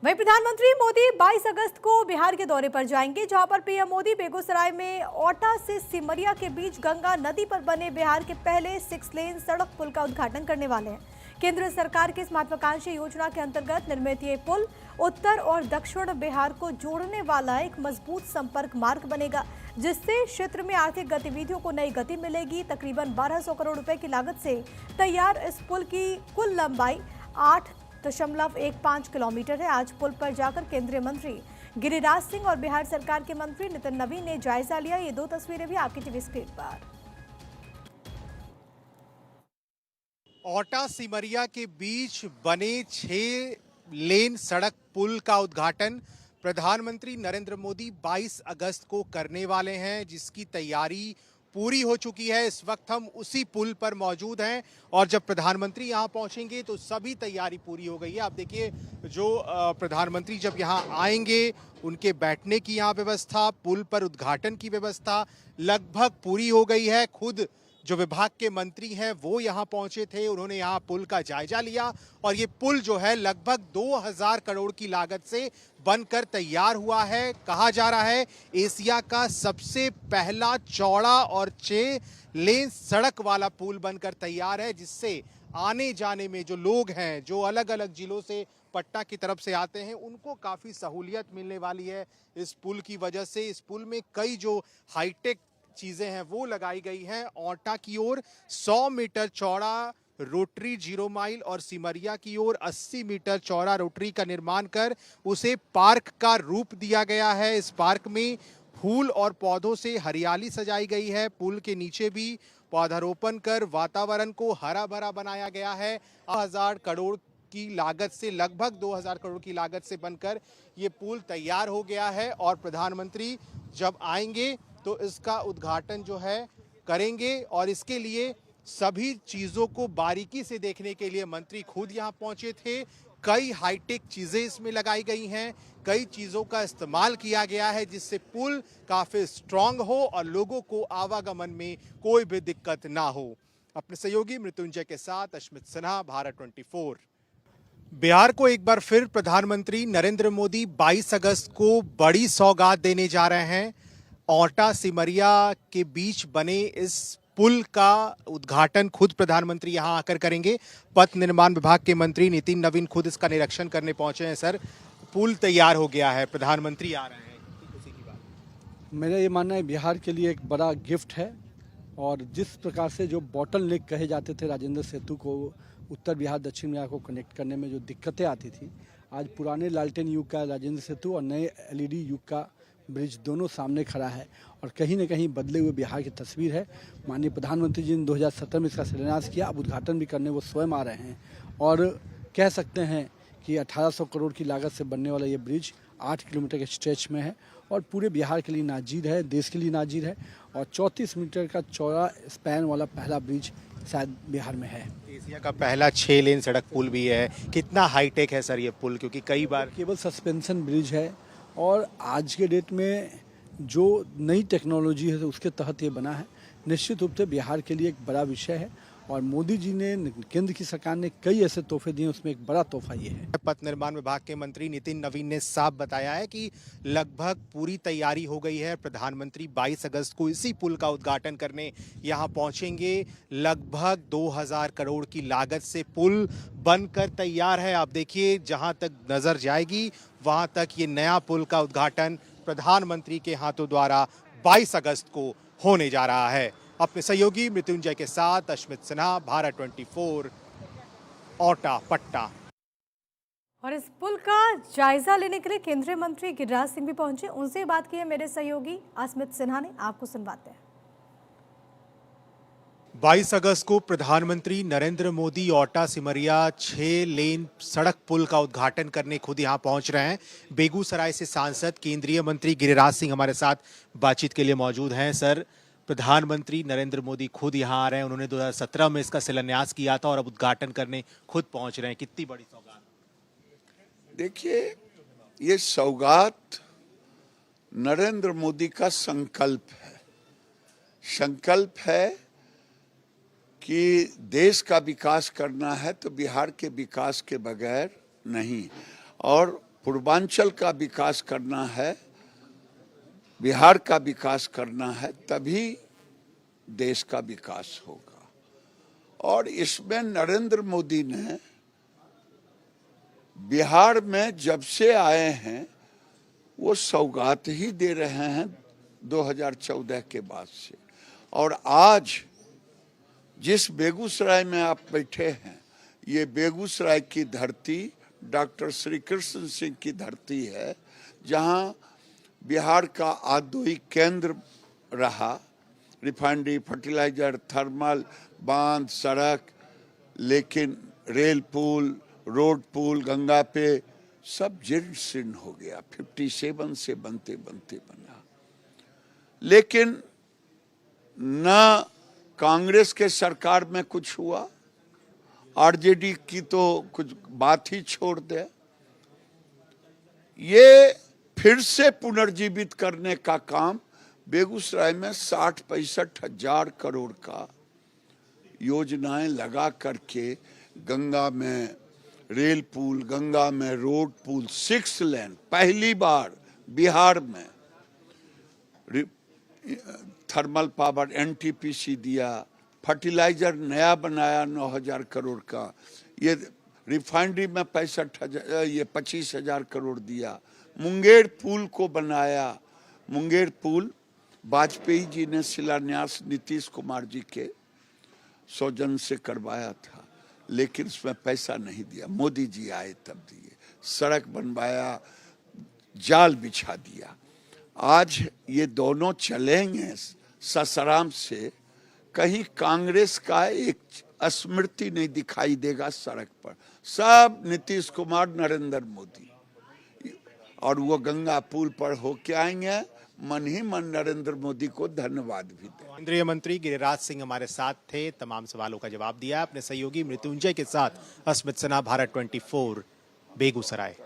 वहीं प्रधानमंत्री मोदी 22 अगस्त को बिहार के दौरे पर जाएंगे, जहां पर पीएम मोदी बेगूसराय में ओटा से सिमरिया के बीच गंगा नदी पर बने बिहार के पहले 6 लेन सड़क पुल का उद्घाटन करने वाले हैं। केंद्र सरकार की इस महत्वाकांक्षी योजना के अंतर्गत निर्मित ये पुल उत्तर और दक्षिण बिहार को जोड़ने वाला एक मजबूत संपर्क मार्ग बनेगा, जिससे क्षेत्र में आर्थिक गतिविधियों को नई गति मिलेगी। तकरीबन 1200 करोड़ रुपए की लागत से तैयार इस पुल की कुल लंबाई 8.15 किलोमीटर है। आज पुल पर जाकर केंद्रीय मंत्री गिरिराज सिंह और बिहार सरकार के मंत्री नितिन नवीन ने जायजा लिया। ये दो तस्वीरें भी आपकी टीवी स्क्रीन पर। ओटा सिमरिया के बीच बने 6 लेन सड़क पुल का उद्घाटन प्रधानमंत्री नरेंद्र मोदी 22 अगस्त को करने वाले हैं, जिसकी तैयारी पूरी हो चुकी है। इस वक्त हम उसी पुल पर मौजूद हैं और जब प्रधानमंत्री यहां पहुंचेंगे तो सभी तैयारी पूरी हो गई है। आप देखिए, जो प्रधानमंत्री जब यहां आएंगे उनके बैठने की यहां व्यवस्था, पुल पर उद्घाटन की व्यवस्था लगभग पूरी हो गई है। खुद जो विभाग के मंत्री हैं वो यहां पहुंचे थे, उन्होंने यहां पुल का जायजा लिया और ये पुल जो है लगभग 2000 करोड़ की लागत से बनकर तैयार हुआ है। कहा जा रहा है एशिया का सबसे पहला चौड़ा और 6 लेन सड़क वाला पुल बनकर तैयार है, जिससे आने जाने में जो लोग हैं, जो अलग अलग जिलों से पटना की तरफ से आते हैं, उनको काफ़ी सहूलियत मिलने वाली है इस पुल की वजह से। इस पुल में कई जो हाईटेक चीजें हैं वो लगाई गई हैं। ओटा की ओर 100 मीटर चौड़ा रोटरी 0 माइल और सिमरिया की ओर 80 मीटर चौड़ा रोटरी का निर्माण कर उसे पार्क का रूप दिया गया है। इस पार्क में फूल और पौधों से हरियाली सजाई गई है। पुल के नीचे भी पौधारोपण कर वातावरण को हरा भरा बनाया गया है। 1000 करोड़ की लागत से, लगभग 2000 करोड़ की लागत से बनकर ये पुल तैयार हो गया है और प्रधानमंत्री जब आएंगे तो इसका उद्घाटन जो है करेंगे और इसके लिए सभी चीजों को बारीकी से देखने के लिए मंत्री खुद यहां पहुंचे थे। कई हाईटेक चीजें इसमें लगाई गई हैं, कई चीजों का इस्तेमाल किया गया है, जिससे पुल काफी स्ट्रांग हो और लोगों को आवागमन में कोई भी दिक्कत ना हो। अपने सहयोगी मृत्युंजय के साथ अश्मित सिन्हा, भारत 24। बिहार को एक बार फिर प्रधानमंत्री नरेंद्र मोदी 22 अगस्त को बड़ी सौगात देने जा रहे हैं। ओटा सिमरिया के बीच बने इस पुल का उद्घाटन खुद प्रधानमंत्री यहां आकर करेंगे। पथ निर्माण विभाग के मंत्री नितिन नवीन खुद इसका निरीक्षण करने पहुंचे हैं। सर, पुल तैयार हो गया है, प्रधानमंत्री आ रहे हैं, किसी की बात? मेरा ये मानना है बिहार के लिए एक बड़ा गिफ्ट है और जिस प्रकार से जो बॉटल नेक कहे जाते थे राजेंद्र सेतु को उत्तर बिहार दक्षिण बिहार को कनेक्ट करने में जो दिक्कतें आती थी, आज पुराने लालटेन युग का राजेंद्र सेतु और नए एलईडी युग का ब्रिज दोनों सामने खड़ा है और कहीं न कहीं बदले हुए बिहार की तस्वीर है। माननीय प्रधानमंत्री जी ने 2017 में इसका शिलान्यास किया, अब उद्घाटन भी करने वो स्वयं आ रहे हैं और कह सकते हैं कि 1800 करोड़ की लागत से बनने वाला ये ब्रिज 8 किलोमीटर के स्ट्रेच में है और पूरे बिहार के लिए नाजीर है, देश के लिए नाजीर है और 34 मीटर का चौड़ा स्पैन वाला पहला ब्रिज शायद बिहार में है। एशिया का पहला 6 लेन सड़क पुल भी है। कितना हाईटेक है सर ये पुल, क्योंकि कई बार केवल सस्पेंशन ब्रिज है और आज के डेट में जो नई टेक्नोलॉजी है उसके तहत ये बना है। निश्चित रूप से बिहार के लिए एक बड़ा विषय है और मोदी जी ने, केंद्र की सरकार ने कई ऐसे तोहफे दिए, उसमें एक बड़ा तोहफा ये है। पथ निर्माण विभाग के मंत्री नितिन नवीन ने साफ बताया है कि लगभग पूरी तैयारी हो गई है। प्रधानमंत्री 22 अगस्त को इसी पुल का उद्घाटन करने यहां पहुंचेंगे। लगभग 2000 करोड़ की लागत से पुल बनकर तैयार है। आप देखिए, जहां तक नजर जाएगी वहां तक ये नया पुल का उद्घाटन प्रधानमंत्री के हाथों द्वारा 22 अगस्त को होने जा रहा है। अपने सहयोगी मृत्युंजय के साथ अश्मित सिन्हा, भारत 24, ओटा, पटना। और इस पुल का जायजा लेने के लिए केंद्रीय मंत्री गिरिराज सिंह भी पहुंचे, उनसे बात की है मेरे सहयोगी अश्मित सिन्हा ने। आपको सुनवाते हैं। 22 अगस्त को प्रधानमंत्री नरेंद्र मोदी ओटा सिमरिया 6 लेन सड़क पुल का उद्घाटन करने खुद यहां पहुंच रहे हैं। बेगूसराय से सांसद केंद्रीय मंत्री गिरिराज सिंह हमारे साथ बातचीत के लिए मौजूद हैं। सर, प्रधानमंत्री नरेंद्र मोदी खुद यहां आ रहे हैं, उन्होंने 2017 में इसका शिलान्यास किया था और अब उद्घाटन करने खुद पहुंच रहे हैं। कितनी बड़ी सौगात? देखिए, ये सौगात नरेंद्र मोदी का संकल्प है कि देश का विकास करना है तो बिहार के विकास के बगैर नहीं, और पूर्वांचल का विकास करना है, बिहार का विकास करना है, तभी देश का विकास होगा। और इसमें नरेंद्र मोदी ने बिहार में जब से आए हैं वो सौगात ही दे रहे हैं 2014 के बाद से। और आज जिस बेगूसराय में आप बैठे हैं, ये बेगूसराय की धरती डॉक्टर श्री कृष्ण सिंह की धरती है, जहां बिहार का औद्योगिक केंद्र रहा, रिफाइनरी, फर्टिलाइजर, थर्मल, बांध, सड़क, लेकिन रेल पुल, रोड पुल गंगा पे सब जीर्ण शीर्ण हो गया। 57 से बनते बनते बना। लेकिन न कांग्रेस के सरकार में कुछ हुआ, आरजेडी की तो कुछ बात ही छोड़ दे। ये फिर से पुनर्जीवित करने का काम बेगूसराय में 60-65 हजार करोड़ का योजनाएं लगा करके, गंगा में रेल पुल, गंगा में रोड पुल, 6 लेन पहली बार बिहार में, थर्मल पावर एनटीपीसी दिया, फर्टिलाइजर नया बनाया 9,000 करोड़ का, ये रिफाइनरी में 25 हजार करोड़ दिया, मुंगेर पुल को बनाया। मुंगेर पुल वाजपेयी जी ने शिलान्यास नीतीश कुमार जी के सौजन से करवाया था, लेकिन उसमें पैसा नहीं दिया, मोदी जी आए तब दिए। सड़क बनवाया, जाल बिछा दिया। आज ये दोनों चलेंगे ससराम से, कहीं कांग्रेस का एक स्मृति नहीं दिखाई देगा सड़क पर। सब नीतीश कुमार, नरेंद्र मोदी, और वो गंगा पुल पर होके आएंगे। मन ही मन नरेंद्र मोदी को धन्यवाद भी दें। केंद्रीय मंत्री गिरिराज सिंह हमारे साथ थे, तमाम सवालों का जवाब दिया अपने सहयोगी मृत्युंजय के साथ। अस्मित सिन्हा, भारत 24, बेगूसराय।